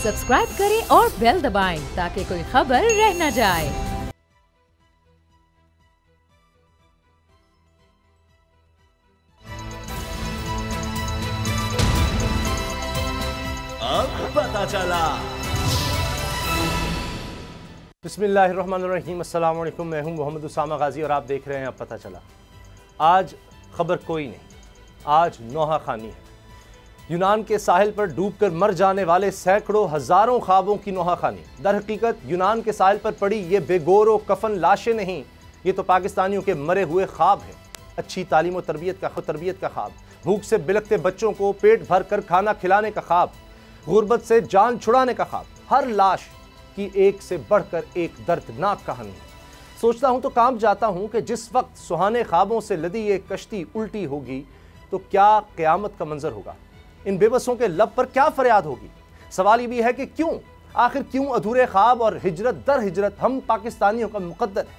Subscribe करें और bell दबाएं ताकि कोई खबर रह न जाए। अब पता चला। बिस्मिल्लाहिर्रहमानिर्रहीम, अस्सलाम वालेकुम। मैं हूं मोहम्मद उसामा गाजी और आप देख रहे हैं अब पता चला। आज खबर कोई नहीं, आज नोहा खानी है। यूनान के साहिल पर डूबकर मर जाने वाले सैकड़ों हजारों ख्वाबों की नोहा खानी। दर हकीकत यूनान के साहिल पर पड़ी ये बेगोर व कफन लाशें नहीं, ये तो पाकिस्तानियों के मरे हुए ख्वाब हैं। अच्छी तालीम और तरबियत का ख्वाब, भूख से बिलखते बच्चों को पेट भर कर खाना खिलाने का ख्वाब, गुर्बत से जान छुड़ाने का ख्वाब। हर लाश की एक से बढ़कर एक दर्दनाक कहानी है। सोचता हूं तो कांप जाता हूं कि जिस वक्त सुहाने ख्वाबों से लदी ये कश्ती उल्टी होगी तो क्या क़यामत का मंजर होगा। इन बेबसों के लब पर क्या फरियाद होगी। सवाल ये भी है कि क्यों, आखिर क्यों अधूरे ख्वाब और हिजरत दर हिजरत हम पाकिस्तानियों का मुकद्दर है।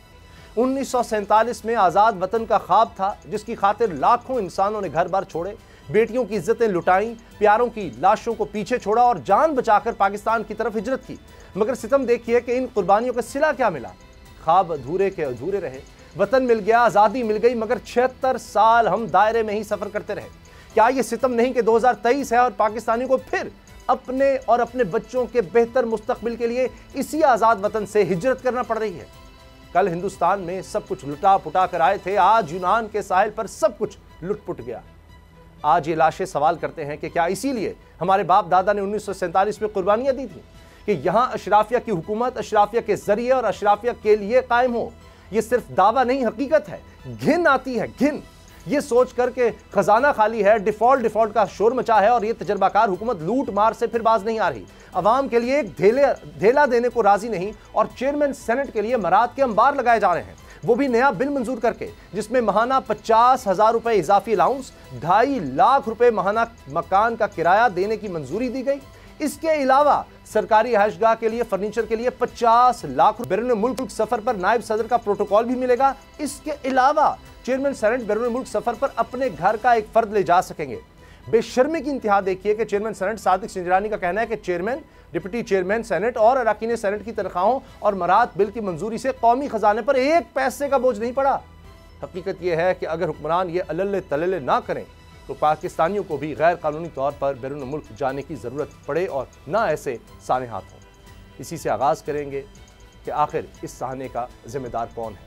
1947 में आज़ाद वतन का ख्वाब था जिसकी खातिर लाखों इंसानों ने घर बार छोड़े, बेटियों की इज्जतें लुटाई, प्यारों की लाशों को पीछे छोड़ा और जान बचाकर पाकिस्तान की तरफ हिजरत की। मगर सितम देखिए कि इन कुर्बानियों का सिला क्या मिला। ख्वाब अधूरे के अधूरे रहे। वतन मिल गया, आज़ादी मिल गई, मगर 76 साल हम दायरे में ही सफ़र करते रहे। क्या ये सितम नहीं कि 2023 है और पाकिस्तानियों को फिर अपने और अपने बच्चों के बेहतर मुस्तकबिल के लिए इसी आज़ाद वतन से हिजरत करना पड़ रही है। कल हिंदुस्तान में सब कुछ लुटा पुटा कर आए थे, आज यूनान के साहिल पर सब कुछ लुट पुट गया। आज ये लाशें सवाल करते हैं कि क्या इसीलिए हमारे बाप दादा ने 1947 में कुर्बानियां दी थी कि यहां अशराफिया की हुकूमत अशराफिया के जरिए और अशराफिया के लिए कायम हो। ये सिर्फ दावा नहीं, हकीकत है। घिन आती है, घिन। ये सोच कर के खजाना खाली है, डिफॉल्ट का शोर मचा है और ये तजर्बाकार हुकूमत लूट मार से फिर बाज नहीं आ रही। अवाम के लिए एक धेला देने को राजी नहीं और चेयरमैन सेनेट के लिए मराद के अंबार लगाए जा रहे हैं, वो भी नया बिल मंजूर करके, जिसमें महाना 50,000 रुपए इजाफी अलाउंस, 2.5 लाख रुपए महाना मकान का किराया देने की मंजूरी दी गई। इसके अलावा सरकारी रिहाइशगाह के लिए फर्नीचर के लिए 50 लाख बैरून मुल्क सफर पर नायब सदर का प्रोटोकॉल भी मिलेगा। इसके अलावा चेयरमैन सेनेट बैरून मुल्क सफर पर अपने घर का एक फर्द ले जा सकेंगे। बेशर्मी की इंतहा देखिए कि चेयरमैन सेनेट सादिक सिंजरानी का कहना है कि चेयरमैन, डिप्टी चेयरमैन सेनेट और अरकान सेनेट की तनख्वाहों और मराद बिल की मंजूरी से कौमी खजाने पर एक पैसे का बोझ नहीं पड़ा। हकीकत यह है कि अगर हुक्मरान ये अल्ले तल्ले ना करें तो पाकिस्तानियों को भी गैर कानूनी तौर पर बैरून मुल्क जाने की ज़रूरत पड़े और ना ऐसे साने हाथ हों। इसी से आगाज़ करेंगे कि आखिर इस साहने का जिम्मेदार कौन है।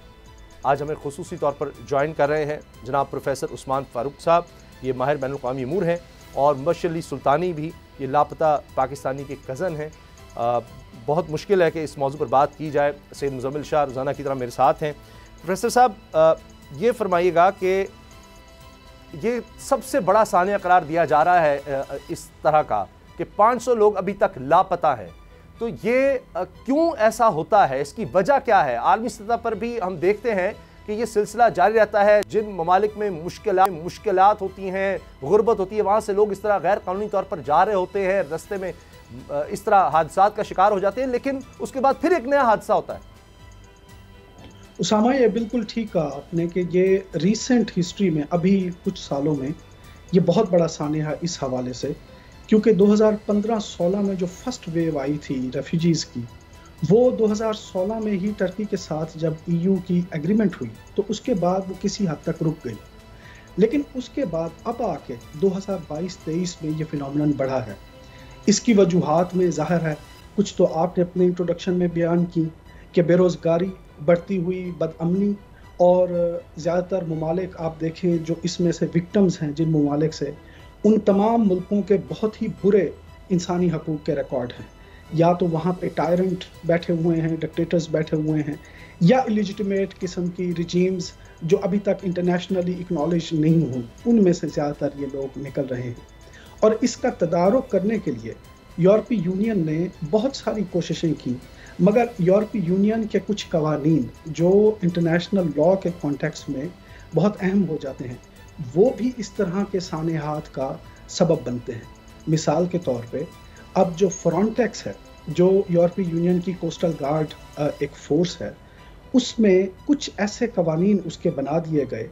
आज हमें खुसूसी तौर पर ज्वाइन कर रहे हैं जनाब प्रोफेसर उस्मान फ़ारूक साहब, ये माहिर बैनुल-अक़वामी अमूर हैं, और मुबश्शिर अली सुल्तानी भी, ये लापता पाकिस्तानी के कज़न हैं। बहुत मुश्किल है कि इस मौजू पर बात की जाए। सैयद मुज़म्मिल शाह रोज़ाना की तरह मेरे साथ हैं। प्रोफेसर साहब, ये फरमाइएगा कि ये सबसे बड़ा सानिया करार दिया जा रहा है इस तरह का कि 500 लोग अभी तक लापता हैं, तो ये क्यों ऐसा होता है, इसकी वजह क्या है। आलमी सतह पर भी हम देखते हैं कि ये सिलसिला जारी रहता है। जिन ममालिक में मुश्किलात होती हैं, गुर्बत होती है, वहाँ से लोग इस तरह गैर कानूनी तौर पर जा रहे होते हैं, रास्ते में इस तरह हादसात का शिकार हो जाते हैं, लेकिन उसके बाद फिर एक नया हादसा होता है। उसामा, ये बिल्कुल ठीक कहा आपने कि ये रिसेंट हिस्ट्री में, अभी कुछ सालों में ये बहुत बड़ा सानिया है इस हवाले से, क्योंकि 2015-16 में जो फर्स्ट वेव आई थी रेफ्यूजीज़ की, वो 2016 में ही टर्की के साथ जब EU की एग्रीमेंट हुई तो उसके बाद वो किसी हद तक रुक गई। लेकिन उसके बाद अब आके 2022-23 में ये फिनोमेनन बढ़ा है। इसकी वजूहात में ज़ाहिर है, कुछ तो आपने अपने इंट्रोडक्शन में बयान की कि बेरोज़गारी, बढ़ती हुई बदअमनी, और ज़्यादातर ममालिक आप देखें जो इसमें से विक्टम्स हैं, जिन ममालिक से, उन तमाम मुल्कों के बहुत ही बुरे इंसानी हकूक़ के रिकॉर्ड हैं। या तो वहाँ पे टायरेंट बैठे हुए हैं, डिक्टेटर्स बैठे हुए हैं, या इलिजिटिमेट किस्म की रिजीम्स जो अभी तक इंटरनेशनली एक्नॉलेज नहीं हुई, उनमें से ज़्यादातर ये लोग निकल रहे हैं। और इसका तदारुक करने के लिए यूरोपीय यूनियन ने बहुत सारी कोशिशें की, मगर यूरोपीय यूनियन के कुछ कवानीन जो इंटरनेशनल लॉ के कॉन्टेक्स्ट में बहुत अहम हो जाते हैं, वो भी इस तरह के सानेहात का सबब बनते हैं। मिसाल के तौर पे अब जो फ्रंटेक्स है, जो यूरोपीय यूनियन की कोस्टल गार्ड एक फोर्स है, उसमें कुछ ऐसे कवानीन उसके बना दिए गए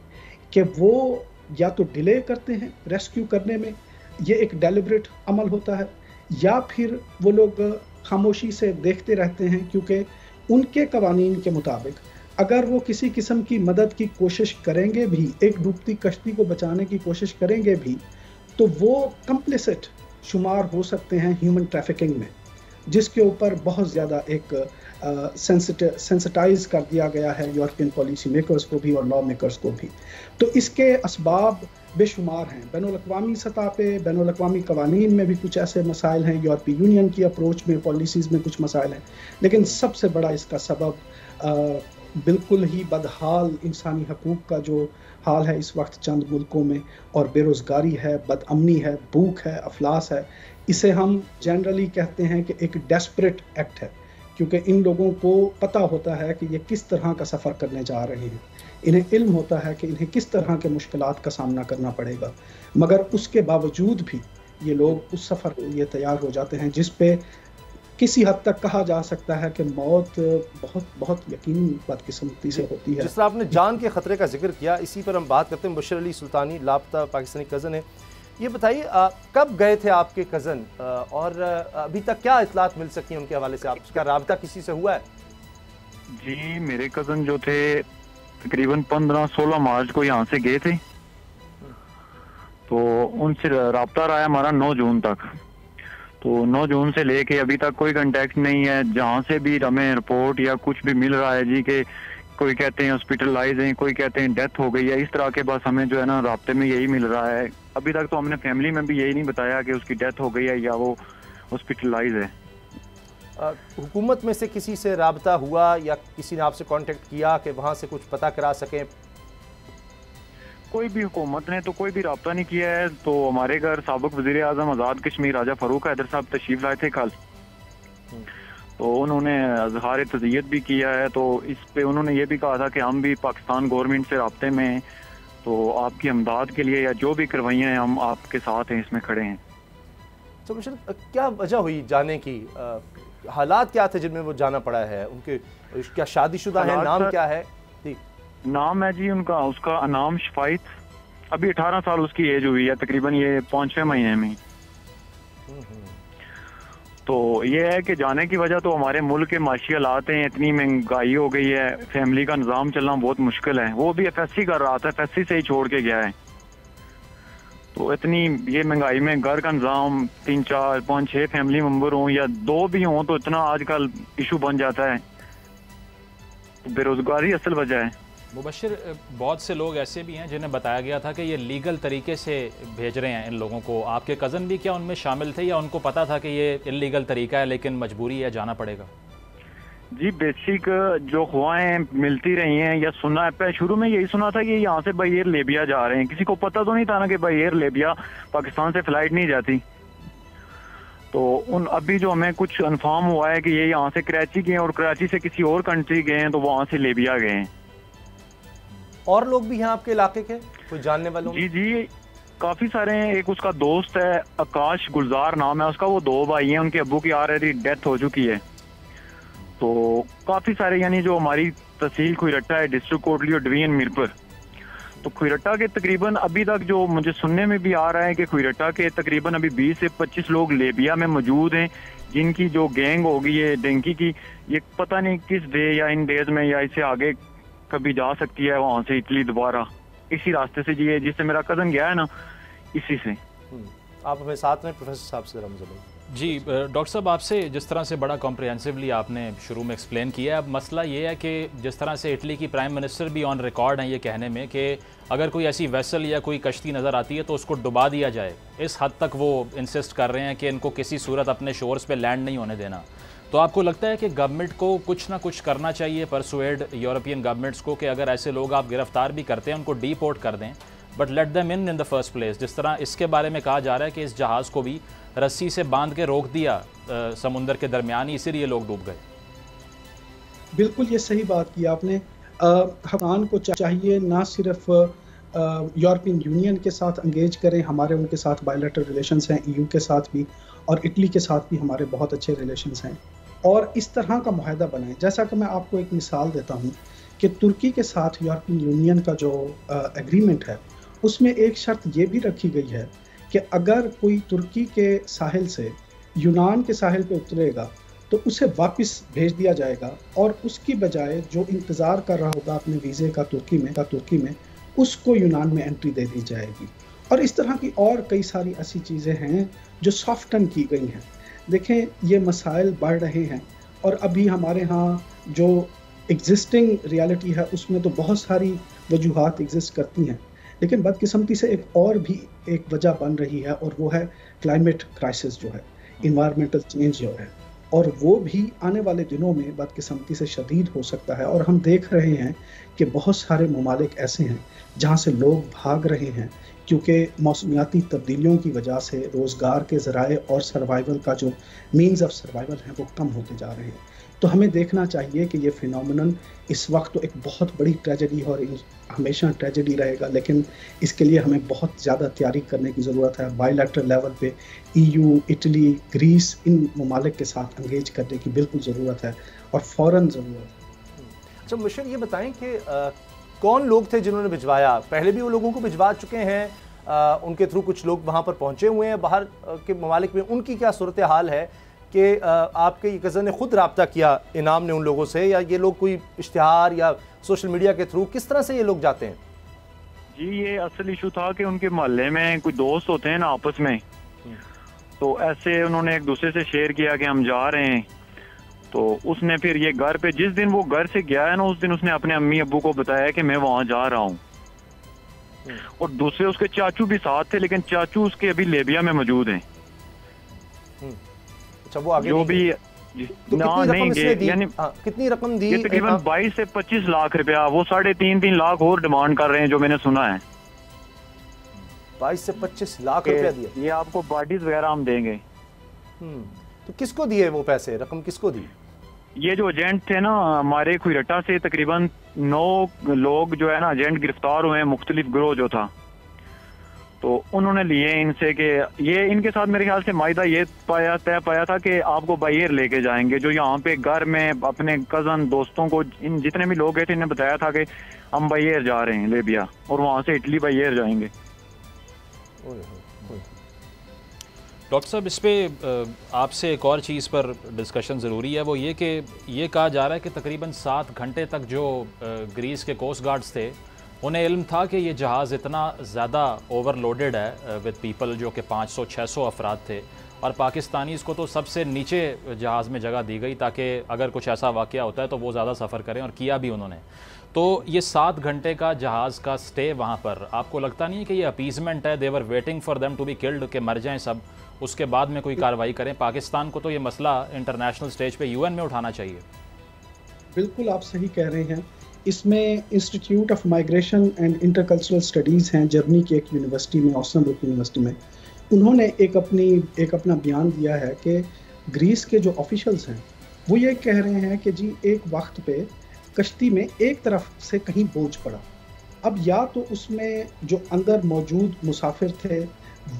कि वो या तो डिले करते हैं रेस्क्यू करने में, ये एक डेलिब्रेट अमल होता है, या फिर वो लोग खामोशी से देखते रहते हैं, क्योंकि उनके कवानीन के मुताबिक अगर वो किसी किस्म की मदद की कोशिश करेंगे भी, एक डूबती कश्ती को बचाने की कोशिश करेंगे भी, तो वो कंप्लिसिट शुमार हो सकते हैं ह्यूमन ट्रैफिकिंग में, जिसके ऊपर बहुत ज़्यादा एक सेंसिटाइज कर दिया गया है यूरोपियन पॉलिसी मेकर्स को भी और लॉ मेकर्स को भी। तो इसके असबाब बेशुमार हैं। बैनुल-अक़वामी सतह पे, बैनुल-अक़वामी कवानीन में भी कुछ ऐसे मसाइल हैं, यूरोपीय यूनियन की अप्रोच में, पॉलिसीज़ में कुछ मसाइल हैं, लेकिन सबसे बड़ा इसका सबब बिल्कुल ही बदहाल इंसानी हकूक़ का जो हाल है इस वक्त चंद मुल्कों में, और बेरोज़गारी है, बदअमनी है, भूख है, अफलास है। इसे हम जनरली कहते हैं कि एक डेस्परेट एक्ट है, क्योंकि इन लोगों को पता होता है कि ये किस तरह का सफ़र करने जा रहे हैं, इन्हें इल्म होता है कि इन्हें किस तरह के मुश्किलात का सामना करना पड़ेगा, मगर उसके बावजूद भी ये लोग उस सफ़र के लिए तैयार हो जाते हैं, जिस पे किसी हद तक कहा जा सकता है कि मौत बहुत बहुत यकीनी बदकिस्मती से होती है। जिस तरह आपने जान के ख़तरे का जिक्र किया, इसी पर हम बात करते हैं। मुबशर अली सुल्तानी लापता पाकिस्तानी कज़न है, ये बताइए कब गए थे आपके कज़न, और अभी तक क्या इतलात मिल सकी उनके हवाले से? आपका राब्ता किसी से हुआ है? जी, मेरे कज़न जो थे तकरीबन 15-16 मार्च को यहाँ से गए थे, तो उनसे राब्ता रहा हमारा 9 जून तक। तो 9 जून से लेके अभी तक कोई कांटेक्ट नहीं है। जहाँ से भी हमें रिपोर्ट या कुछ भी मिल रहा है जी कि कोई कहते हैं हॉस्पिटलाइज हैं, कोई कहते हैं डेथ हो गई है, इस तरह के बस हमें जो है ना राब्ते में यही मिल रहा है। अभी तक तो हमने फैमिली में भी यही नहीं बताया कि उसकी डेथ हो गई है या वो हॉस्पिटलाइज है। हुकूमत में से किसी से राब्ता हुआ या किसी ने आपसे कांटेक्ट किया कि वहाँ से कुछ पता करा सकें? कोई भी हुकूमत ने तो कोई भी राब्ता नहीं किया है। तो हमारे घर साबिक वज़ीर आज़म आज़ाद कश्मीर राजा फ़ारूक हैदर साहब तशरीफ लाए थे कल, तो उन्होंने इज़हार तज़ियत भी किया है। तो इस पे उन्होंने ये भी कहा था कि हम भी पाकिस्तान गवर्नमेंट से राब्ते में हैं, तो आपकी इमदाद के लिए या जो भी करवाइयाँ हैं हम आपके साथ हैं, इसमें खड़े हैं। तो मुझे क्या वजह हुई जाने की? हालात क्या थे जिनमें वो जाना पड़ा है? उनके क्या शादीशुदा है? नाम क्या है? नाम है जी उनका, उसका अनाम शफाइत। अभी 18 साल उसकी एज हुई है, तकरीबन ये 5वें महीने में। तो ये है कि जाने की वजह तो हमारे मुल्क के माशी हालात हैं, इतनी महंगाई हो गई है, फैमिली का निज़ाम चलना बहुत मुश्किल है। वो भी एफएससी कर रहा था, एफएससी से ही छोड़ के गया है। तो इतनी ये महंगाई में घर का निज़ाम 3, 4, 5, 6 फैमिली मेम्बर हों या 2 भी हों तो इतना आजकल इशू बन जाता है। तो बेरोजगारी असल वजह है। मुबशर, बहुत से लोग ऐसे भी हैं जिन्हें बताया गया था कि ये लीगल तरीके से भेज रहे हैं इन लोगों को। आपके कज़न भी क्या उनमें शामिल थे या उनको पता था कि ये इल्लीगल तरीका है लेकिन मजबूरी है, जाना पड़ेगा? जी, बेसिक जो अफवाहें मिलती रही हैं या सुना है, शुरू में यही सुना था कि यहाँ से बाई एयर लीबिया जा रहे हैं। किसी को पता तो नहीं था ना कि बाई एयर लीबिया पाकिस्तान से फ्लाइट नहीं जाती। तो अभी जो हमें कुछ इन्फॉर्म हुआ है कि ये यहाँ से कराची गए और कराची से किसी और कंट्री गए हैं, तो वहाँ से लीबिया गए हैं। और लोग भी हैं आपके इलाके के, कोई जानने वालों? जी, काफी सारे हैं। एक उसका दोस्त है, आकाश गुलजार नाम है उसका, वो 2 भाई हैं, उनके अब्बू की ऑलरेडी डेथ हो चुकी है। तो काफी सारे, यानी जो हमारी तहसील खुईरट्टा है, डिस्ट्रिक्ट कोटली और डिवीजन मीरपुर, तो खुईरट्टा के तकरीबन अभी तक जो मुझे सुनने में भी आ रहा है कि खुईरट्टा के तकरीबन अभी 20 से 25 लोग लीबिया में मौजूद हैं, जिनकी जो गैंग होगी ये डेंकी की, ये पता नहीं किस डे या इन डेज में या इससे आगे कभी जा सकती है वहाँ से इटली दोबारा, इसी रास्ते से जी, जिससे मेरा कज़न गया है ना, इसी से। आप हमें साथ में प्रोफेसर साहब से जी डॉक्टर साहब, आपसे जिस तरह से बड़ा कॉम्प्रिहेंसिवली आपने शुरू में एक्सप्लेन किया है, अब मसला ये है कि जिस तरह से इटली की प्राइम मिनिस्टर भी ऑन रिकॉर्ड हैं ये कहने में कि अगर कोई ऐसी वेसल या कोई कश्ती नज़र आती है तो उसको डुबा दिया जाए, इस हद तक वो इंसिस्ट कर रहे हैं कि इनको किसी सूरत अपने शोर्स पे लैंड नहीं होने देना। तो आपको लगता है कि गवर्नमेंट को कुछ ना कुछ करना चाहिए, परसुएड यूरोपियन गवर्नमेंट्स को, कि अगर ऐसे लोग आप गिरफ्तार भी करते हैं उनको डीपोर्ट कर दें, but let them in the first place? जिस तरह इसके बारे में कहा जा रहा है कि इस जहाज़ को भी रस्सी से बांध के रोक दिया समुंदर के दरमियान, इसीलिए लोग डूब गए। बिल्कुल ये सही बात की आपने। हमान को चाहिए ना सिर्फ यूरोपियन यूनियन के साथ एंगेज करें, हमारे उनके साथ बायलैटरल रिलेशंस हैं, EU के साथ भी और इटली के साथ भी हमारे बहुत अच्छे रिलेशंस हैं, और इस तरह का मुआहदा बनाएं। जैसा कि मैं आपको एक मिसाल देता हूँ कि तुर्की के साथ यूरोपियन यूनियन का जो एग्रीमेंट है, उसमें एक शर्त ये भी रखी गई है कि अगर कोई तुर्की के साहिल से यूनान के साहिल पे उतरेगा तो उसे वापस भेज दिया जाएगा और उसकी बजाय जो इंतज़ार कर रहा होगा अपने वीज़े का तुर्की में उसको यूनान में एंट्री दे दी जाएगी। और इस तरह की और कई सारी ऐसी चीज़ें हैं जो सॉफ्टन की गई हैं। देखें, ये मसाइल बढ़ रहे हैं और अभी हमारे यहाँ जो एग्जिस्टिंग रियलिटी है उसमें तो बहुत सारी वजूहात एग्जिस्ट करती हैं, लेकिन बदकिस्मती से एक वजह बन रही है और वो है क्लाइमेट क्राइसिस जो है, इन्वायरमेंटल चेंज जो है, और वो भी आने वाले दिनों में बदकिस्मती से शदीद हो सकता है। और हम देख रहे हैं कि बहुत सारे ममालिक ऐसे हैं जहाँ से लोग भाग रहे हैं क्योंकि मौसमियाती तब्दीलियों की वजह से रोज़गार के ज़राए और सर्वाइवल का जो मीन्स ऑफ सर्वाइवल है वो कम होते जा रहे हैं। तो हमें देखना चाहिए कि ये फिनोमेनन इस वक्त तो एक बहुत बड़ी ट्रेजेडी और हमेशा ट्रेजेडी रहेगा, लेकिन इसके लिए हमें बहुत ज़्यादा तैयारी करने की ज़रूरत है। बायलैटरल लेवल पे EU, इटली, ग्रीस, इन ममालिक के साथ एंगेज करने की बिल्कुल ज़रूरत है और फ़ौरन ज़रूरत है। अच्छा मुशर, ये बताएं कि कौन लोग थे जिन्होंने भिजवाया? पहले भी वो लोगों को भिजवा चुके हैं, उनके थ्रू कुछ लोग वहाँ पर पहुँचे हुए हैं बाहर के ममालिक में, उनकी क्या सूरत हाल है कि आपके कज़न ने खुद रब्ता किया इनाम ने उन लोगों से, या ये लोग कोई इश्तिहार या सोशल मीडिया के थ्रू, किस तरह से ये लोग जाते हैं? जी, ये असल इशू था कि उनके मोहल्ले में कुछ दोस्त होते हैं ना आपस में, तो ऐसे उन्होंने एक दूसरे से शेयर किया कि हम जा रहे हैं। तो उसने फिर ये घर पे, जिस दिन वो घर से गया है ना, उस दिन उसने अपने अम्मी अब्बू को बताया कि मैं वहाँ जा रहा हूँ। और दूसरे उसके चाचू भी साथ थे, लेकिन चाचू उसके अभी लेबिया में मौजूद हैं। अच्छा, वो आगे जो भी तो ना नहीं गए, यानी कितनी रकम दी? तकरीबन 22 से 25 लाख रुपया, वो 3.5 लाख और डिमांड कर रहे हैं जो मैंने सुना है। 22 से 25 लाख रुपया दिया। ये आपको बॉडीज वगैरह हम देंगे। तो किसको दिए वो पैसे, रकम किसको दी? ये जो एजेंट थे ना हमारे खुरटा से, तकरीबन 9 लोग जो है ना एजेंट गिरफ्तार हुए हैं, मुख्तलिफ गिरोह जो था, तो उन्होंने लिए इनसे कि ये इनके साथ मेरे ख्याल से मायदा ये तय पाया था कि आपको बाहर लेके जाएंगे, जो यहाँ पे घर में अपने कज़न दोस्तों को, इन जितने भी लोग गए थे इन्हें बताया था कि हम बाहर जा रहे हैं लेबिया, और वहाँ से इटली बाहर जाएंगे। डॉक्टर साहब, इस पे आपसे एक और चीज़ पर डिस्कशन ज़रूरी है, वो ये कि ये कहा जा रहा है कि तकरीबन 7 घंटे तक जो ग्रीस के कोस्ट गार्ड्स थे उन्हें इल्म था कि ये जहाज़ इतना ज़्यादा ओवरलोडेड है विद पीपल, जो कि 500-600 अफराद थे, और पाकिस्तानीज़ को तो सबसे नीचे जहाज़ में जगह दी गई ताकि अगर कुछ ऐसा वाक़या होता है तो वो ज़्यादा सफ़र करें, और किया भी उन्होंने। तो ये 7 घंटे का जहाज़ का स्टे वहाँ पर, आपको लगता नहीं है कि ये अपीज़मेंट है? They were waiting for them to be killed, के मर जाएँ सब, उसके बाद में कोई कार्रवाई करें? पाकिस्तान को तो ये मसला इंटरनेशनल स्टेज पे UN में उठाना चाहिए। बिल्कुल आप सही कह रहे हैं। इसमें institute of migration and intercultural studies हैं जर्मनी की एक यूनिवर्सिटी में, ओस्नाब्रुक यूनिवर्सिटी में, उन्होंने एक अपना बयान दिया है कि ग्रीस के जो ऑफिशियल्स हैं वो ये कह रहे हैं कि जी एक वक्त पे कश्ती में एक तरफ से कहीं बोझ पड़ा, अब या तो उसमें जो अंदर मौजूद मुसाफिर थे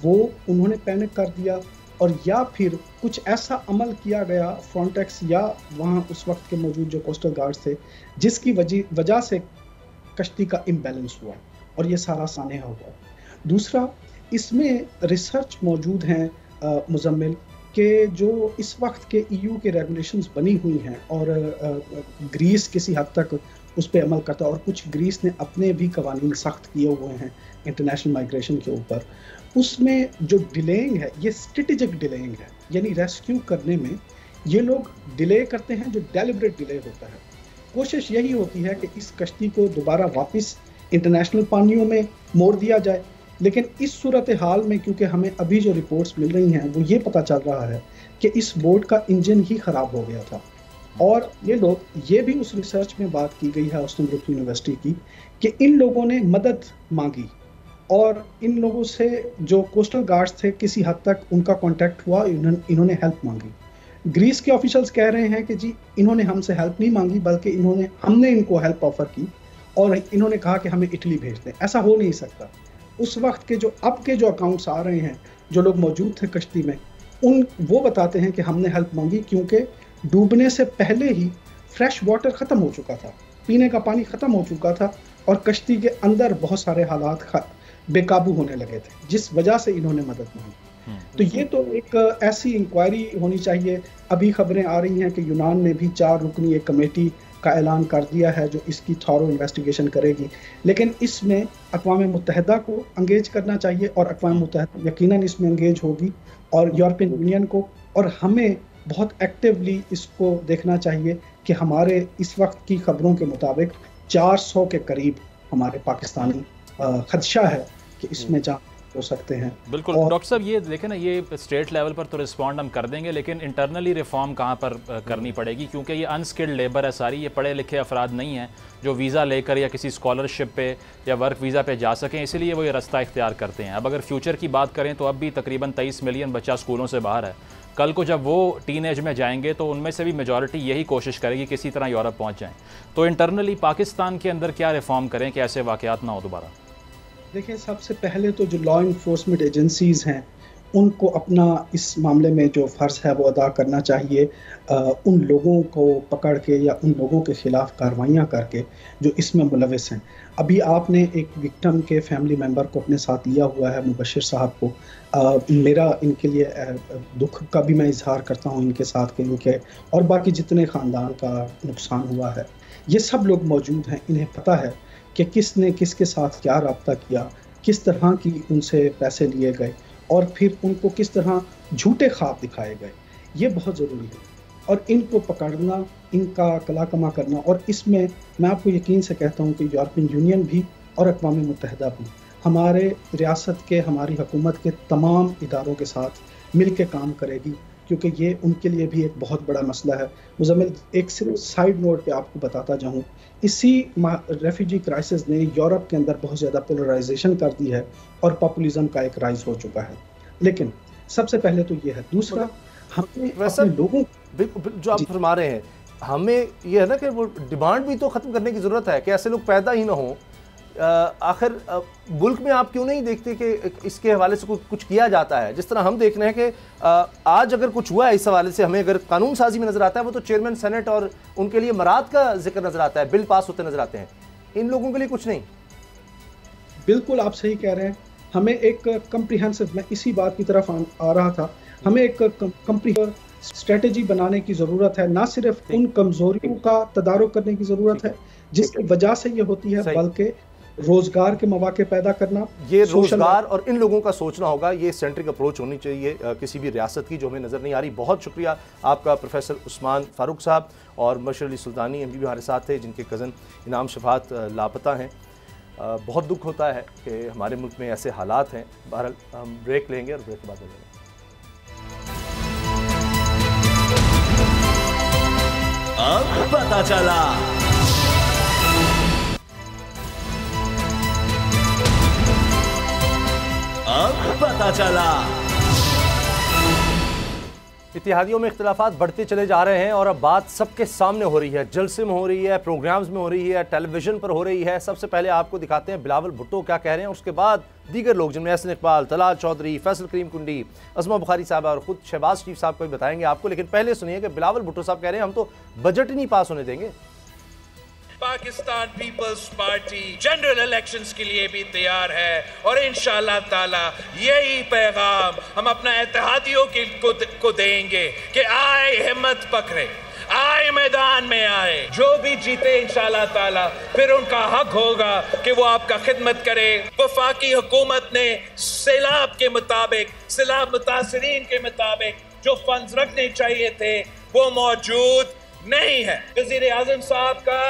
वो उन्होंने पैनिक कर दिया, और या फिर कुछ ऐसा अमल किया गया फ्रंटेक्स या वहाँ उस वक्त के मौजूद जो कोस्टल गार्ड्स थे, जिसकी वजह से कश्ती का इम्बैलेंस हुआ और ये सारा सानेहा हुआ। दूसरा, इसमें रिसर्च मौजूद हैं मुजम्मिल के जो इस वक्त के EU के रेगुलेशंस बनी हुई हैं और ग्रीस किसी हद तक उस पर अमल करता है, और कुछ ग्रीस ने अपने भी कवानीन सख्त किए हुए हैं इंटरनेशनल माइग्रेशन के ऊपर। उसमें जो डिलेइंग है ये स्ट्रेटेजिक डिलेइंग है, यानी रेस्क्यू करने में ये लोग डिले करते हैं जो डेलिब्रेट डिले होता है। कोशिश यही होती है कि इस कश्ती को दोबारा वापस इंटरनेशनल पानियों में मोड़ दिया जाए, लेकिन इस सूरत हाल में क्योंकि हमें अभी जो रिपोर्ट्स मिल रही हैं वो ये पता चल रहा है कि इस बोट का इंजन ही ख़राब हो गया था। और ये भी उस रिसर्च में बात की गई है ओस्नाब्रुक यूनिवर्सिटी की कि इन लोगों ने मदद मांगी और इन लोगों से जो कोस्टल गार्ड्स थे किसी हद तक उनका कांटेक्ट हुआ, इन्होंने हेल्प मांगी। ग्रीस के ऑफिशियल्स कह रहे हैं कि जी इन्होंने हमसे हेल्प नहीं मांगी, बल्कि हमने इनको हेल्प ऑफर की और इन्होंने कहा कि हमें इटली भेज दें। ऐसा हो नहीं सकता। उस वक्त के जो अकाउंट्स आ रहे हैं, जो लोग मौजूद थे कश्ती में, वो बताते हैं कि हमने हेल्प मांगी क्योंकि डूबने से पहले ही फ्रेश वाटर ख़त्म हो चुका था, पीने का पानी ख़त्म हो चुका था और कश्ती के अंदर बहुत सारे हालात बेकाबू होने लगे थे, जिस वजह से इन्होंने मदद मांगी। तो ये तो एक ऐसी इंक्वायरी होनी चाहिए। अभी खबरें आ रही हैं कि यूनान ने भी 4 रुकनी एक कमेटी का ऐलान कर दिया है जो इसकी थॉरो इन्वेस्टिगेशन करेगी, लेकिन इसमें अक़वाम मुत्तहिदा को एंगेज करना चाहिए और अक़वाम मुत्तहिदा यकीनन इसमें एंगेज होगी और यूरोपियन यूनियन को, और हमें बहुत एक्टिवली इसको देखना चाहिए कि हमारे इस वक्त की खबरों के मुताबिक 400 के करीब हमारे पाकिस्तानी खदशा है कि इसमें जा हो सकते हैं। बिल्कुल डॉक्टर साहब, ये देखें ना, ये स्टेट लेवल पर तो रिस्पॉन्ड हम कर देंगे, लेकिन इंटरनली रिफॉर्म कहाँ पर करनी पड़ेगी, क्योंकि ये अनस्किल्ड लेबर है सारी, ये पढ़े लिखे अफराद नहीं हैं जो वीज़ा लेकर या किसी स्कॉलरशिप पे या वर्क वीज़ा पे जा सकें, इसीलिए वो ये रास्ता इख्तियार करते हैं। अब अगर फ्यूचर की बात करें तो अब भी तकरीबन 23 मिलियन बच्चा स्कूलों से बाहर है। कल को जब वो टीन एज में जाएंगे तो उनमें से भी मेजॉरिटी यही कोशिश करेगी किसी तरह यूरोप पहुँच जाएँ। तो इंटरनली पाकिस्तान के अंदर क्या रिफॉर्म करें कि ऐसे वाक़यात ना हो दोबारा? देखिए, सबसे पहले तो जो लॉ इन्फोर्समेंट एजेंसीज़ हैं उनको अपना इस मामले में जो फ़र्ज़ है वो अदा करना चाहिए। उन लोगों को पकड़ के या उन लोगों के ख़िलाफ़ कार्रवाइयाँ करके जो इसमें मुलविस हैं। अभी आपने एक विक्टिम के फैमिली मेम्बर को अपने साथ लिया हुआ है, मुबशिर साहब को। मेरा इनके लिए दुख का भी मैं इजहार करता हूँ इनके साथ के, इनके और बाकी जितने ख़ानदान का नुकसान हुआ है। ये सब लोग मौजूद हैं, इन्हें पता है कि किसने किसके साथ क्या रब्ता किया, किस तरह की उनसे पैसे लिए गए और फिर उनको किस तरह झूठे ख्वाब दिखाए गए। ये बहुत ज़रूरी है और इनको पकड़ना, इनका कलाकमा करना, और इसमें मैं आपको यकीन से कहता हूँ कि यूरोपियन यूनियन भी और अक़वाम मुत्तहिदा भी हमारे रियासत के, हमारी हुकूमत के तमाम इदारों के साथ मिल के काम करेगी, क्योंकि ये उनके लिए भी एक बहुत बड़ा मसला है। मुज़म्मिल, एक सिर्फ साइड नोट पे आपको बताता जाऊँ, इसी रेफ्यूजी क्राइसिस ने यूरोप के अंदर बहुत ज़्यादा पोलराइजेशन कर दी है और पॉपुलिज्म का एक राइज हो चुका है। लेकिन सबसे पहले तो ये है। दूसरा, हमें वैसा लोगों जो आप फरमा रहे हैं, हमें ये है ना कि वो डिमांड भी तो ख़त्म करने की ज़रूरत है कि ऐसे लोग पैदा ही ना हों। आखिर मुल्क में आप क्यों नहीं देखते कि इसके हवाले से कुछ किया जाता है? जिस तरह हम देख रहे हैं कि आज अगर कुछ हुआ है इस हवाले से, हमें अगर कानून साजी में नज़र आता है वो तो चेयरमैन सेनेट और उनके लिए मराद का जिक्र नज़र आता है, बिल पास होते नज़र आते हैं। इन लोगों के लिए कुछ नहीं। बिल्कुल आप सही कह रहे हैं। हमें एक कम्प्रीहेंसिव, मैं इसी बात की तरफ आ रहा था, हमें एक कम्प्रीहेंसिव स्ट्रेटेजी बनाने की ज़रूरत है। ना सिर्फ उन कमज़ोरियों का तदारुक करने की ज़रूरत है जिसकी वजह से ये होती है, बल्कि रोजगार के मौके पैदा करना। ये रोजगार और इन लोगों का सोचना होगा, ये सेंट्रिक अप्रोच होनी चाहिए किसी भी रियासत की, जो हमें नज़र नहीं आ रही। बहुत शुक्रिया आपका प्रोफेसर उस्मान फारूक साहब, और मशर अली सुल्तानी एमपी भी हमारे साथ थे, जिनके कज़न इनाम शफात लापता हैं। बहुत दुख होता है कि हमारे मुल्क में ऐसे हालात हैं। बहरहाल हम ब्रेक लेंगे और ब्रेक के बाद मिलेंगे। अब पता चला। अब पता चला। इत्तेहादियों में इख्तिलाफात बढ़ते चले जा रहे हैं और अब बात सबके सामने हो रही है, जलसे में हो रही है, प्रोग्राम्स में हो रही है, टेलीविजन पर हो रही है। सबसे पहले आपको दिखाते हैं बिलावल भुट्टो क्या कह रहे हैं, उसके बाद दीगर लोग जिनमें एहसन इकबाल, तलाल चौधरी, फैसल करीम कुंडी, अज़मा बुखारी साहब और खुद शहबाज शरीफ साहब को भी बताएंगे आपको। लेकिन पहले सुनिए कि बिलावल भुट्टो साहब कह रहे हैं हम तो बजट ही नहीं पास होने देंगे। पाकिस्तान पीपल्स पार्टी जनरल इलेक्शंस के लिए भी तैयार है और इंशाअल्लाह ताला यही पैगाम हम अपना इत्तेहादियों को देंगे कि आए, हिम्मत पकड़े, आए, मैदान में आए, जो भी जीते इंशाअल्लाह ताला फिर उनका हक होगा कि वो आपका खिदमत करे। वफाकी हुकूमत ने सैलाब के मुताबिक, सैलाब मुतासरीन के मुताबिक जो फंड्स रखने चाहिए थे वो मौजूद नहीं है। वज़ीर आज़म साहब का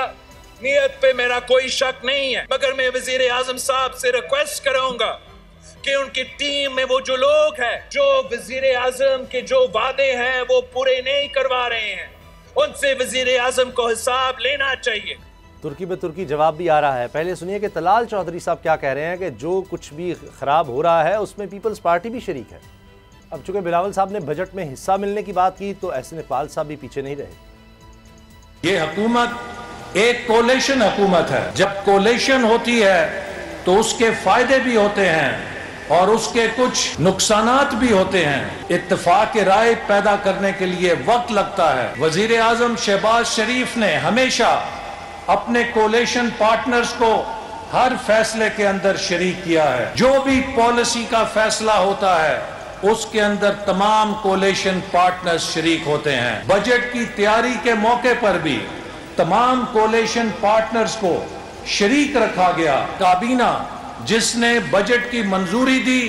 नीयत पे मेरा कोई शक नहीं है, मगर मैं वज़ीर आज़म साहब से रिक्वेस्ट करूंगा कि उनकी टीम में वो जो लोग हैं जो वज़ीर आज़म के जो वादे हैं वो पूरे नहीं करवा रहे हैं, उनसे वज़ीर आज़म को हिसाब लेना चाहिए। तुर्की में तुर्की जवाब भी आ रहा है। पहले सुनिए कि तलाल चौधरी साहब क्या कह रहे हैं कि जो कुछ भी खराब हो रहा है उसमें पीपल्स पार्टी भी शरीक है। अब चूंकि बिलावल साहब ने बजट में हिस्सा मिलने की बात की तो एहसन इकबाल साहब भी पीछे नहीं रहे। ये हुकूमत एक कोलेशन हुकूमत है। जब कोलेशन होती है तो उसके फायदे भी होते हैं और उसके कुछ नुकसानात भी होते हैं। इत्तेफाक राय पैदा करने के लिए वक्त लगता है। वजीर आजम शहबाज शरीफ ने हमेशा अपने कोलेशन पार्टनर्स को हर फैसले के अंदर शरीक किया है। जो भी पॉलिसी का फैसला होता है उसके अंदर तमाम कोलेशन पार्टनर्स शरीक होते हैं। बजट की तैयारी के मौके पर भी तमाम कोलेशन पार्टनर्स को शरीक रखा गया। काबीना जिसने बजट की मंजूरी दी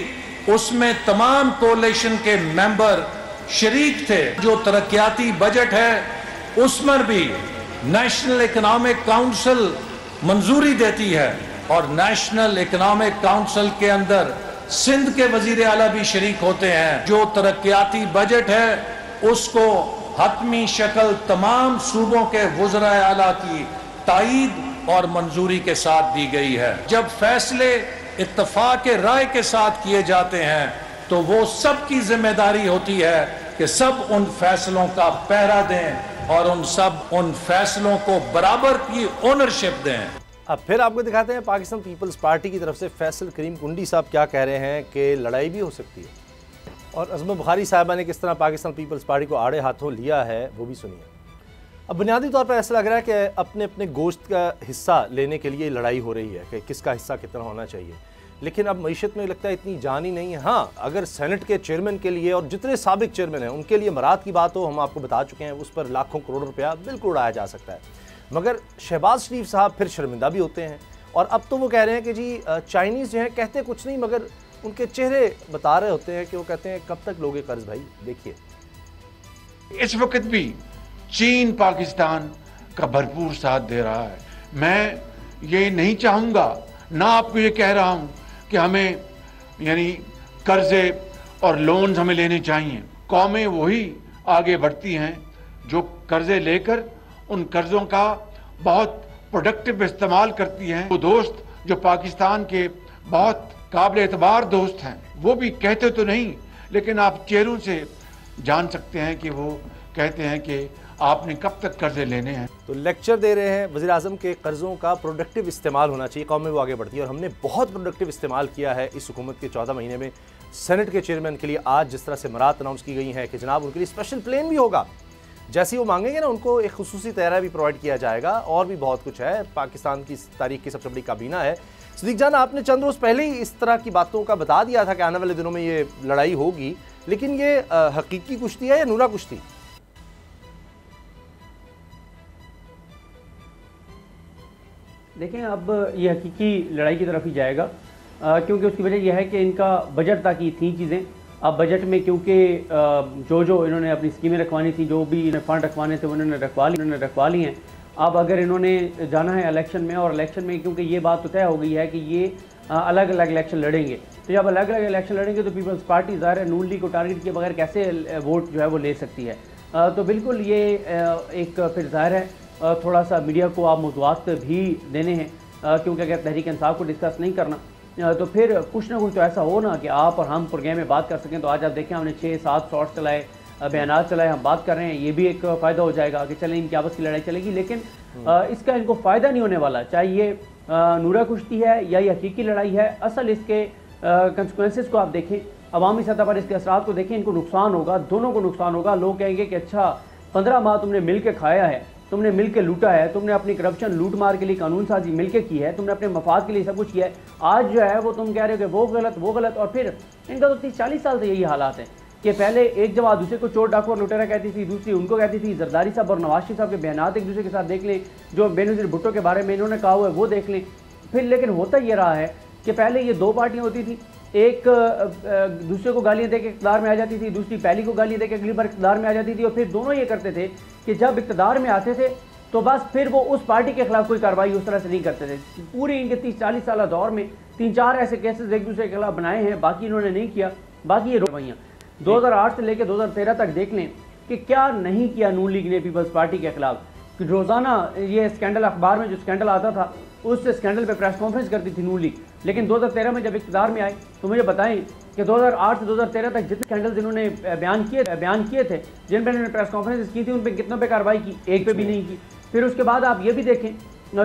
उसमें तमाम कोलेशन के मेंबर शरीक थे। जो तरक्याती बजट है उसमें भी नेशनल इकोनॉमिक काउंसिल मंजूरी देती है और नेशनल इकोनॉमिक काउंसिल के अंदर सिंध के वजीर आला भी शरीक होते हैं। जो तरक्याती बजट है उसको हतमी शक्ल तमाम सूबों के वज़रा आला की ताईद और मंजूरी के साथ दी गई है। जब फैसले इत्तफाक राय के साथ किए जाते हैं तो वो सबकी जिम्मेदारी होती है कि सब उन फैसलों का पहरा दें और उन फैसलों को बराबर की ओनरशिप दें। अब फिर आपको दिखाते हैं पाकिस्तान पीपल्स पार्टी की तरफ से फैसल करीम कुंडी साहब क्या कह रहे हैं कि लड़ाई भी हो सकती है, और अज़मा बुखारी साहिबा ने किस तरह पाकिस्तान पीपल्स पार्टी को आड़े हाथों लिया है वो भी सुनिए। अब बुनियादी तौर पर ऐसा लग रहा है कि अपने अपने गोश्त का हिस्सा लेने के लिए लड़ाई हो रही है कि किसका हिस्सा कितना होना चाहिए, लेकिन अब मईशत में लगता है इतनी जान ही नहीं है। हाँ, अगर सेनेट के चेयरमैन के लिए और जितने साबिक चेयरमैन हैं उनके लिए मराद की बात हो, हम आपको बता चुके हैं, उस पर लाखों करोड़ रुपया बिल्कुल उड़ाया जा सकता है। मगर शहबाज शरीफ साहब फिर शर्मिंदा भी होते हैं, और अब तो वो कह रहे हैं कि जी चाइनीज़ जो हैं कहते कुछ नहीं मगर उनके चेहरे बता रहे होते हैं कि वो कहते हैं कब तक लोगे कर्ज भाई। देखिए, इस वक्त भी चीन पाकिस्तान का भरपूर साथ दे रहा है। मैं ये नहीं चाहूँगा, ना आपको ये कह रहा हूँ कि हमें यानी कर्जे और लोन्स हमें लेने चाहिए। कौमें वही आगे बढ़ती हैं जो कर्जे लेकर उन कर्जों का बहुत प्रोडक्टिव इस्तेमाल करती हैं। वो दोस्त जो पाकिस्तान के बहुत काबिल एतबार दोस्त हैं वो भी कहते तो नहीं, लेकिन आप चेहरों से जान सकते हैं कि वो कहते हैं कि आपने कब तक कर्जे लेने हैं। तो लेक्चर दे रहे हैं वज़ीर आज़म के कर्ज़ों का प्रोडक्टिव इस्तेमाल होना चाहिए, कौम में वो आगे बढ़ती है, और हमने बहुत प्रोडक्टिव इस्तेमाल किया है इस हुकूमत के 14 महीने में। सेनेट के चेयरमैन के लिए आज जिस तरह से मराद अनाउंस की गई है कि जनाब उनके लिए स्पेशल प्लेन भी होगा, जैसे वो मांगेंगे ना उनको एक खुसूसी तैयारा भी प्रोवाइड किया जाएगा, और भी बहुत कुछ है। पाकिस्तान की तारीख की सबसे बड़ी काबीना है। सिद्दीक जान, आपने चंद रोज़ पहले ही इस तरह की बातों का बता दिया था कि आने वाले दिनों में ये लड़ाई होगी, लेकिन ये हकीकी कुश्ती है या नूरा कुश्ती? देखें, अब ये हकीकी लड़ाई की तरफ ही जाएगा, क्योंकि उसकी वजह यह है कि इनका बजट तक ही थी चीज़ें। अब बजट में क्योंकि जो इन्होंने अपनी स्कीमें रखवानी थी, जो भी इन्हें फंड रखवाने थे उन्होंने रखवा ली हैं। अब अगर इन्होंने जाना है इलेक्शन में, और इलेक्शन में क्योंकि ये बात तो तय हो गई है कि ये अलग अलग इलेक्शन लड़ेंगे, तो जब अलग अलग इलेक्शन लड़ेंगे तो पीपल्स पार्टी ज़ाहिर है नून लीग को टारगेट किए बगैर कैसे वोट जो है वो ले सकती है। तो बिल्कुल ये एक फिर ज़ाहिर है थोड़ा सा मीडिया को आप मौज़ूआत भी देने हैं, क्योंकि अगर तहरीक इंसाफ को डिस्कस नहीं करना तो फिर कुछ ना कुछ तो ऐसा हो ना कि आप और हम प्रोग्राम में बात कर सकें। तो आज आप देखें हमने 6-7 शॉर्ट्स चलाए, बयान चलाए, हम बात कर रहे हैं, ये भी एक फ़ायदा हो जाएगा कि चलें इनकी आपस की लड़ाई चलेगी, लेकिन इसका इनको फ़ायदा नहीं होने वाला, चाहे ये नूरा कुश्ती है या ये हकीकी लड़ाई है। असल इसके कंसिक्वेंसेस को आप देखें, अवामी सतह पर इसके असरात को देखें, इनको नुकसान होगा, दोनों को नुकसान होगा। लोग कहेंगे कि अच्छा 15 माह तुमने मिल के खाया है, तुमने मिल के लूटा है, तुमने अपनी करप्शन लूट मार के लिए कानून साजी मिल के की है, तुमने अपने मफाद के लिए सब कुछ किया है। आज जो है वो तुम कह रहे हो कि वो गलत, और फिर इनका तो 30-40 साल से यही हालात है कि पहले एक जमात दूसरे को चोर डाकू और लुटेरा कहती थी, दूसरी उनको कहती थी। जरदारी साहब और नवाज शरीफ साहब के बयान एक दूसरे के साथ देख लें, जो बेनज़ीर भुट्टो के बारे में इन्होंने कहा हुआ है वो देख लें। फिर लेकिन होता ये रहा है कि पहले ये 2 पार्टियाँ होती थी, एक दूसरे को गालियाँ दे के इक़्तिदार में आ जाती थी, दूसरी पहली को गालियाँ दे के अगली बार इक़्तिदार में आ जाती थी, और फिर दोनों ये करते थे कि जब इक़्तिदार में आते थे तो बस फिर वो उस पार्टी के खिलाफ कोई कार्रवाई उस तरह से नहीं करते थे। पूरी इनके 30-40 साल दौर में 3-4 ऐसे केसेस एक दूसरे के खिलाफ बनाए हैं, बाकी इन्होंने नहीं किया। बाकी ये रवैयाँ 2008 से लेकर 2013 तक देख लें कि क्या नहीं किया नून लीग ने पीपल्स पार्टी के खिलाफ। कि रोज़ाना ये स्कैंडल, अखबार में जो स्कैंडल आता था उस स्कैंडल पे प्रेस कॉन्फ्रेंस करती थी नून लीग, लेकिन 2013 में जब इक़्तिदार में आए तो मुझे बताएं कि 2008 से 2013 तक जितने स्कैंडल्स इन्होंने बयान किए थे, जिन पर इन्होंने प्रेस कॉन्फ्रेंस की थी, उन पर कितनों पे कार्रवाई की? एक पे भी नहीं की। फिर उसके बाद आप ये भी देखें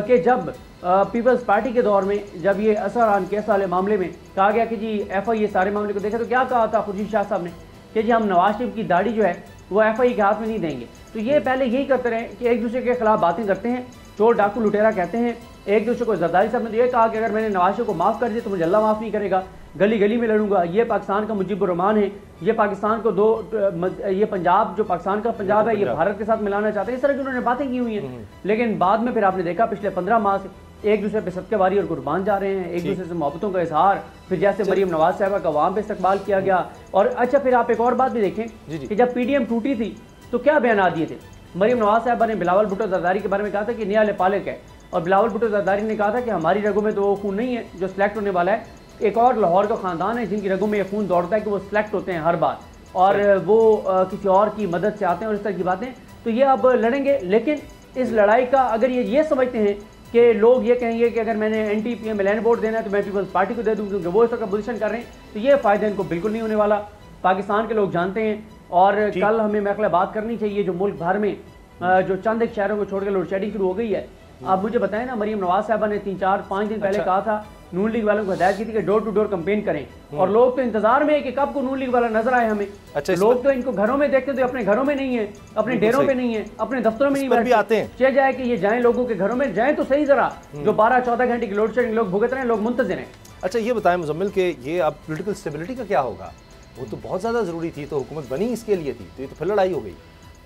कि जब पीपल्स पार्टी के दौर में जब ये असरान केस वाले मामले में कहा गया कि जी FIA सारे मामले को देखे, तो क्या कहा था खुर्शीद शाह साहब ने कि जी हम नवाज शरीफ की दाढ़ी जो है वो FIA के हाथ में नहीं देंगे। तो ये पहले यही करते रहे कि एक दूसरे के खिलाफ बातें करते हैं, चोर डाकू लुटेरा कहते हैं एक दूसरे को। जरदारी साहब ने तो ये कहा कि अगर मैंने नवाज शरीफ को माफ़ कर दिया तो मुझे अल्लाह माफ़ नहीं करेगा, गली गली में लड़ूंगा। ये पाकिस्तान का मुजीबुर रहमान है, ये पाकिस्तान को ये पंजाब जो पाकिस्तान का पंजाब है ये भारत के साथ मिलाना चाहते हैं। इस तरह की उन्होंने बातें की हुई हैं। लेकिन बाद में फिर आपने देखा पिछले 15 माह से एक दूसरे पे सदकेवारी और कुर्बान जा रहे हैं, एक दूसरे से मोहब्बतों का इजहार। फिर जैसे मरीम नवाज साहबा का वहाँ पे इस्तकबाल किया गया। और अच्छा फिर आप एक और बात भी देखें कि जब PDM टूटी थी तो क्या बयान दिए थे। मरीम नवाज साहबा ने बिलावल भुट्टो जरदारी के बारे में कहा था कि नया पालक है, और बिलावल भुट्टो जरदारी ने कहा था कि हमारी रगों में तो वो खून नहीं है जो सिलेक्ट होने वाला है। एक और लाहौर का ख़ानदान है जिनकी रगों में ये खून दौड़ता है कि वो सिलेक्ट होते हैं हर बार, और वो किसी और की मदद से आते हैं और इस तरह की बातें। तो ये अब लड़ेंगे, लेकिन इस लड़ाई का अगर ये समझते हैं कि लोग ये कहेंगे कि अगर मैंने NTPM लैंड बोर्ड देना है तो मैं पीपल्स पार्टी को दे दूँ क्योंकि वो इस तरह का पोजीशन कर रहे हैं, तो ये फ़ायदा इनको बिल्कुल नहीं होने वाला। पाकिस्तान के लोग जानते हैं। और कल हमें मेरे बात करनी चाहिए जो मुल्क भर में जो चंद एक शहरों को छोड़कर लोड शेडिंग शुरू हो गई है। आप मुझे बताएं ना, मरीम नवाज साहबा ने 3-4-5 दिन पहले कहा था, नून लीग वालों को हिदायत की थी कि डोर टू डोर कैंपेन करें, और लोग तो इंतजार में है कि कब को नून लीग वाला नजर आए हमें। लोग तो इनको घरों में देखते तो अपने घरों में नहीं है, अपने डेरों पे नहीं है, अपने दफ्तरों में नहीं आते हैं। चाहे जाए कि ये जाएं लोगों के घरों में, जाएं तो सही जरा। जो 12-14 घंटे की लोड शेडिंग लोग भुगत रहे हैं, लोग मुंतजिर हैं। अच्छा ये बताएं मुजम्मिल के ये अब पॉलिटिकल स्टेबिलिटी का क्या होगा? वो तो बहुत ज़्यादा ज़रूरी थी, तो हुकूमत बनी इसके लिए थी, तो ये तो फिर लड़ाई हो गई।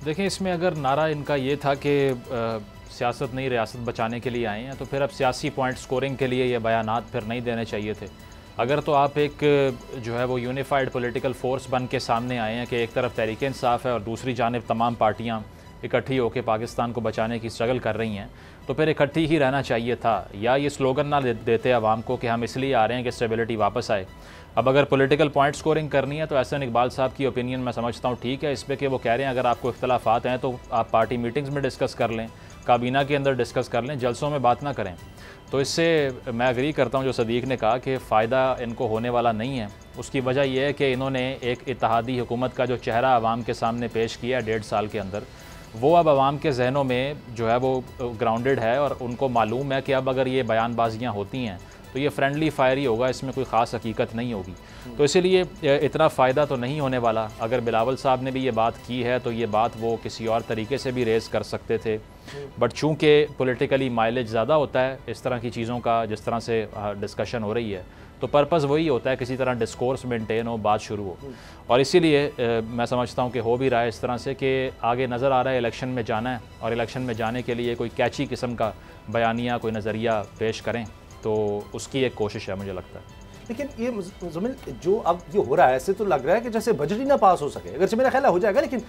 देखें, इसमें अगर नारा इनका ये था कि सियासत नहीं रियासत बचाने के लिए आए हैं, तो फिर अब सियासी पॉइंट स्कोरिंग के लिए ये बयानात फिर नहीं देने चाहिए थे। अगर तो आप एक जो है वो यूनिफाइड पॉलिटिकल फोर्स बन के सामने आए हैं कि एक तरफ तहरीक इंसाफ है और दूसरी जानिब तमाम पार्टियाँ इकट्ठी होकर पाकिस्तान को बचाने की स्ट्रगल कर रही हैं, तो फिर इकट्ठी ही रहना चाहिए था। या ये स्लोगन ना देते आवाम को कि हम इसलिए आ रहे हैं कि स्टेबिलिटी वापस आए। अब अगर पॉलिटिकल पॉइंट स्कोरिंग करनी है तो एहसन इकबाल साहब की ओपिनियन मैं समझता हूँ ठीक है इस पर कि वो कह रहे हैं अगर आपको इख्तलाफात हैं तो आप पार्टी मीटिंग्स में डिस्कस कर लें, काबीना के अंदर डिस्कस कर लें, जलसों में बात ना करें। तो इससे मैं एग्री करता हूँ जो सदीक ने कहा कि फ़ायदा इनको होने वाला नहीं है। उसकी वजह यह है कि इन्होंने एक इत्तेहादी हुकूमत का जो चेहरा आवाम के सामने पेश किया 1.5 साल के अंदर, वो अब आवाम के जहनों में जो है वो ग्राउंडेड है और उनको मालूम है कि अब अगर ये बयानबाजियाँ होती हैं तो ये फ्रेंडली फायर ही होगा, इसमें कोई ख़ास हकीकत नहीं होगी। तो इसीलिए इतना फ़ायदा तो नहीं होने वाला। अगर बिलावल साहब ने भी ये बात की है तो ये बात वो किसी और तरीके से भी रेज़ कर सकते थे, बट चूँकि पॉलिटिकली माइलेज ज़्यादा होता है इस तरह की चीज़ों का, जिस तरह से डिस्कशन हो रही है, तो पर्पज़ वही होता है किसी तरह डिस्कोर्स मेंटेन हो, बात शुरू हो। और इसीलिए मैं समझता हूँ कि हो भी रहा है इस तरह से कि आगे नज़र आ रहा है इलेक्शन में जाना है और इलेक्शन में जाने के लिए कोई कैची किस्म का बयानिया, कोई नज़रिया पेश करें, तो उसकी एक कोशिश है मुझे लगता है। लेकिन ये मुज़म्मिल जो अब ये हो रहा है ऐसे तो लग रहा है कि जैसे बजट ही ना पास हो सके। अगर मेरा ख्याल हो जाएगा, लेकिन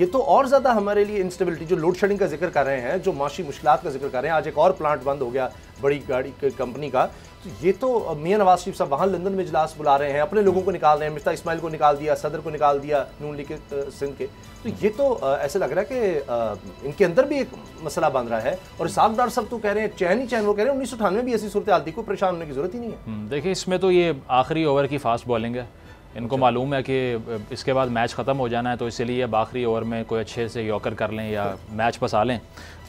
ये तो और ज़्यादा हमारे लिए इंस्टेबिलिटी, जो लोड शेडिंग का जिक्र कर रहे हैं, जो माशी मुश्किलात का जिक्र कर रहे हैं, आज एक और प्लांट बंद हो गया बड़ी गाड़ी कंपनी का, तो ये तो मियां नवाज शरीफ साहब वहाँ लंदन में इजलास बुला रहे हैं, अपने लोगों को निकाल रहे हैं, मिफ्ता इस्माइल को निकाल दिया, सदर को निकाल दिया नून लीग के सिंध के। तो ये तो ऐसे लग रहा है कि इनके अंदर भी एक मसला बन रहा है। और साहब डॉक्टर साहब तो कह रहे हैं चैन ही चैन, वो कह रहे हैं 1998 में भी ऐसी सूरत हाल थी, कोई परेशान होने की जरूरत ही नहीं है। देखिए, इसमें तो ये आखिरी ओवर की फास्ट बॉलिंग है, इनको मालूम है कि इसके बाद मैच ख़त्म हो जाना है, तो इसीलिए अब आखिरी ओवर में कोई अच्छे से यॉर्कर कर लें या मैच फंसा लें।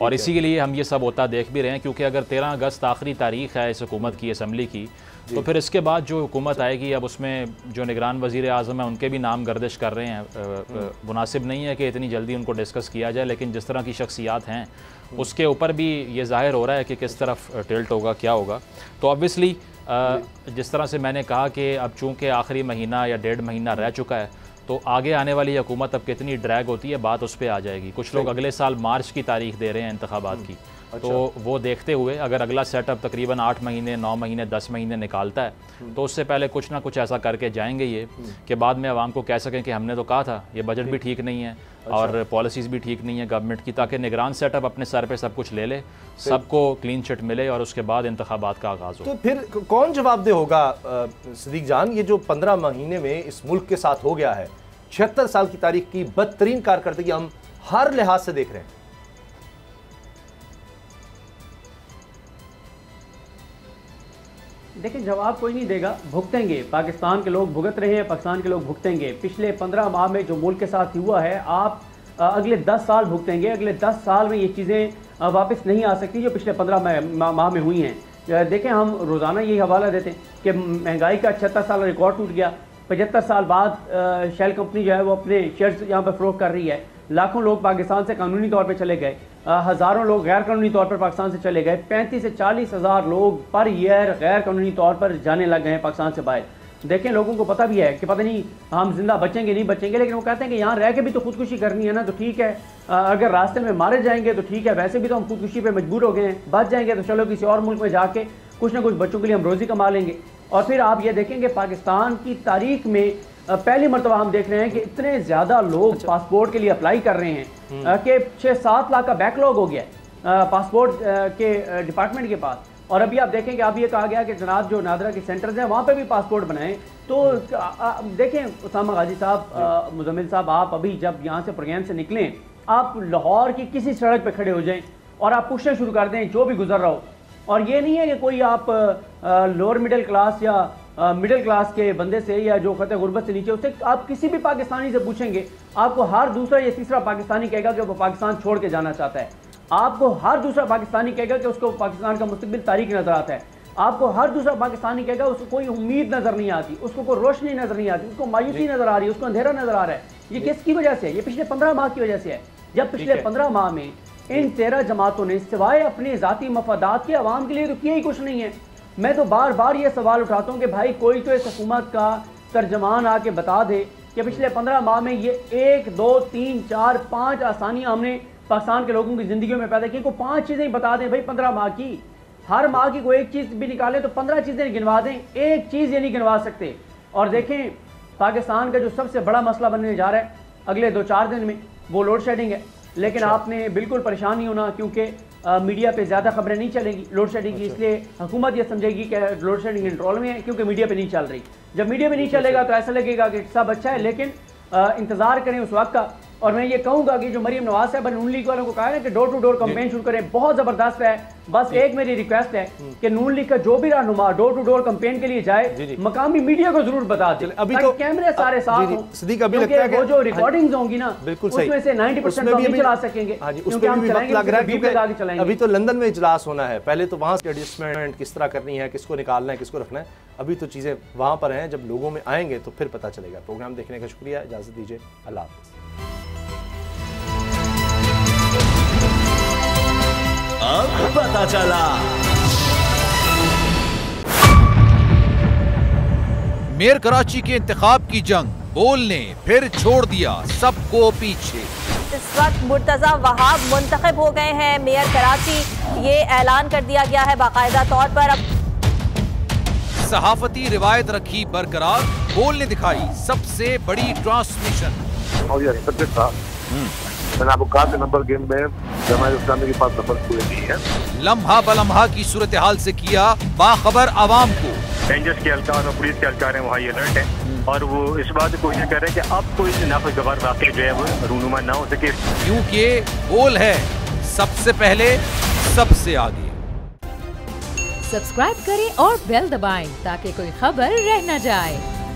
और इसी के लिए हम ये सब होता देख भी रहे हैं, क्योंकि अगर 13 अगस्त आखिरी तारीख है इस हुकूमत की, असम्बली की, तो फिर इसके बाद जो हुकूमत आएगी, अब उसमें जो निगरान वज़ीर आज़म है उनके भी नाम गर्दिश कर रहे हैं। मुनासिब नहीं है कि इतनी जल्दी उनको डिस्कस किया जाए, लेकिन जिस तरह की शख्सियात हैं उसके ऊपर भी ये ज़ाहिर हो रहा है कि किस तरफ टिल्ट होगा, क्या होगा। तो ऑब्वियसली जिस तरह से मैंने कहा कि अब चूँकि आखिरी महीना या 1.5 महीना रह चुका है, तो आगे आने वाली हुकूमत अब कितनी ड्रैग होती है, बात उस पर आ जाएगी। कुछ लोग अगले साल मार्च की तारीख दे रहे हैं इंतखाबात की। तो वो देखते हुए अगर अगला सेटअप तकरीबन 8 महीने, 9 महीने, 10 महीने निकालता है, तो उससे पहले कुछ ना कुछ ऐसा करके जाएंगे ये कि बाद में आवाम को कह सकें कि हमने तो कहा था ये बजट भी ठीक नहीं है और पॉलिसीज़ भी ठीक नहीं है गवर्नमेंट की, ताकि निगरान सेटअप अपने सर पे सब कुछ ले ले, सबको क्लीन चिट मिले और उसके बाद इंतखाबात का आगाज़ हो। तो फिर कौन जवाबदेह होगा सदीक जान? ये जो 15 महीने में इस मुल्क के साथ हो गया है, 76 साल की तारीख की बदतरीन कारकर्दगी हम हर लिहाज से देख रहे हैं। देखिए, जवाब कोई नहीं देगा, भुगतेंगे। पाकिस्तान के लोग भुगत रहे हैं, पाकिस्तान के लोग भुगतेंगे। पिछले 15 माह में जो मुल्क के साथ हुआ है, आप अगले 10 साल भुगतेंगे। अगले 10 साल में ये चीज़ें वापस नहीं आ सकती जो पिछले 15 माह में हुई हैं। देखें, हम रोज़ाना यही हवाला देते हैं कि महंगाई का 76 साल रिकॉर्ड टूट गया। 75 साल बाद शेल कंपनी जो है वो अपने शेयर्स यहाँ पर फ़रोख्त कर रही है। लाखों लोग पाकिस्तान से कानूनी तौर पर चले गए। हज़ारों लोग गैर कानूनी तौर पर पाकिस्तान से चले गए। 35 से 40 हज़ार लोग पर ईयर गैर कानूनी तौर पर जाने लग गए हैं पाकिस्तान से बाहर। देखें, लोगों को पता भी है कि पता नहीं हम जिंदा बचेंगे नहीं बचेंगे, लेकिन वो कहते हैं कि यहाँ रह के भी तो खुदकुशी करनी है ना, तो ठीक है, अगर रास्ते में मारे जाएंगे तो ठीक है, वैसे भी तो हम खुदकुशी पे मजबूर हो गए हैं, बच जाएंगे तो चलो किसी और मुल्क में जाके कुछ ना कुछ बच्चों के लिए हम रोज़ी कमा लेंगे। और फिर आप ये देखेंगे पाकिस्तान की तारीख में पहली मरतबा हम देख रहे हैं कि इतने ज़्यादा लोग पासपोर्ट के लिए अप्लाई कर रहे हैं कि 6-7 लाख का बैकलॉग हो गया पासपोर्ट के डिपार्टमेंट के पास। और अभी आप देखें कि अब ये कहा गया कि जनाब जो नादरा के सेंटर्स हैं वहाँ पे भी पासपोर्ट बनाएं। तो देखें उसामा गाजी साहब, मुजम्मिल साहब, आप अभी जब यहाँ से प्रोग्राम से निकलें, आप लाहौर की किसी सड़क पे खड़े हो जाएं और आप पूछना शुरू कर दें जो भी गुजर रहा हो। और ये नहीं है कि कोई आप लोअर मिडिल क्लास या मिडिल क्लास के बंदे से या जो खतरे गुर्बत से नीचे, उससे आप किसी भी पाकिस्तानी से पूछेंगे, आपको हर दूसरा या तीसरा पाकिस्तानी कहेगा कि वो पाकिस्तान छोड़ के जाना चाहता है। आपको हर दूसरा पाकिस्तानी कहेगा कि उसको पाकिस्तान का मुस्तकबिल तारीख नजर आता है। आपको हर दूसरा पाकिस्तानी कहेगा उसको कोई उम्मीद नजर नहीं आती, उसको कोई रोशनी नजर नहीं आती, उसको मायूसी नजर आ रही है, उसको अंधेरा नजर आ रहा है। ये किसकी वजह से है? ये पिछले 15 माह की वजह से है, जब पिछले 15 माह में इन 13 जमातों ने सिवाय अपने ज़ाती मफादात के अवाम के लिए तो किया ही कुछ नहीं है। मैं तो बार बार ये सवाल उठाता हूँ कि भाई कोई तो इस हुकूमत का तर्जमान आके बता दे कि पिछले 15 माह में ये 1, 2, 3, 4, 5 आसानियाँ हमने पाकिस्तान के लोगों की ज़िंदगी में पैदा की। को 5 चीज़ें ही बता दें भाई 15 माह की, हर माह की कोई एक चीज़ भी निकालें तो 15 चीज़ें गिनवा दें, एक चीज़ ये नहीं गिनवा सकते। और देखें, पाकिस्तान का जो सबसे बड़ा मसला बनने जा रहा है अगले 2-4 दिन में, वो लोड शेडिंग है। लेकिन आपने बिल्कुल परेशान नहीं होना, क्योंकि मीडिया पे ज़्यादा खबरें नहीं चलेंगी लोड शेडिंग की। इसलिए हुकूमत ये समझेगी कि लोड शेडिंग कंट्रोल में है, क्योंकि मीडिया पे नहीं चल रही। जब मीडिया पे नहीं चलेगा तो ऐसा लगेगा कि सब अच्छा है, लेकिन इंतज़ार करें उस वक्त का। और मैं ये कहूँगा कि जो मरीम नवाज साहब नून लीग वालों को कहा है ना कि डोर टू डोर कैंपेन शुरू करें, बहुत ज़बरदस्त है। बस एक मेरी रिक्वेस्ट है कि नून लीग का जो भी रहनुमा डोर टू डोर कैंपेन के लिए जाए, मकामी मीडिया को जरूर बता दें, अभी तो कैमरे सारे साथ हों, क्योंकि वो जो रिकॉर्डिंग्स होंगी ना उसमें से 90% तो हम चला सकेंगे, क्योंकि हम चलाएंगे। अभी तो लंदन में इजलास होना है, पहले तो वहाँ से एडजस्टमेंट किस तरह करनी है, किसको निकालना है, किसको रखना है, अभी तो चीज़ें वहाँ पर हैं। जब लोगों में आएंगे तो फिर पता चलेगा। प्रोग्राम देखने का शुक्रिया, इजाज़त दीजिए, अल्लाह हाफ़िज़। अब पता चला। मेयर कराची के इंतखाब की जंग, बोल ने फिर छोड़ दिया सबको पीछे। इस वक्त मुर्तजा वहाब मुंतखब हो गए हैं मेयर कराची, ये ऐलान कर दिया गया है बाकायदा तौर पर। अब सहाफती रिवायत रखी बरकरार, बोल ने दिखाई सबसे बड़ी ट्रांसमिशन। मैंने आपको कहा नंबर गेम में जमात इस्लामी के पास नंबर पूरे नहीं है। लम्हा बलम्हा की सूरत हाल से किया बाखबर आवाम को। रेंजर्स के एहलकार और पुलिस के एहलकार हैं, वहाँ ये अलर्ट है और वो इस बात की कोशिश कर रहे हैं कि अब कोई नाखुशगवार वाक़या जो है वो रूनुमा ना हो सके, क्योंकि बोल है सबसे पहले सबसे आगे। सब्सक्राइब करें और बेल दबाएं ताकि कोई खबर रह न जाए।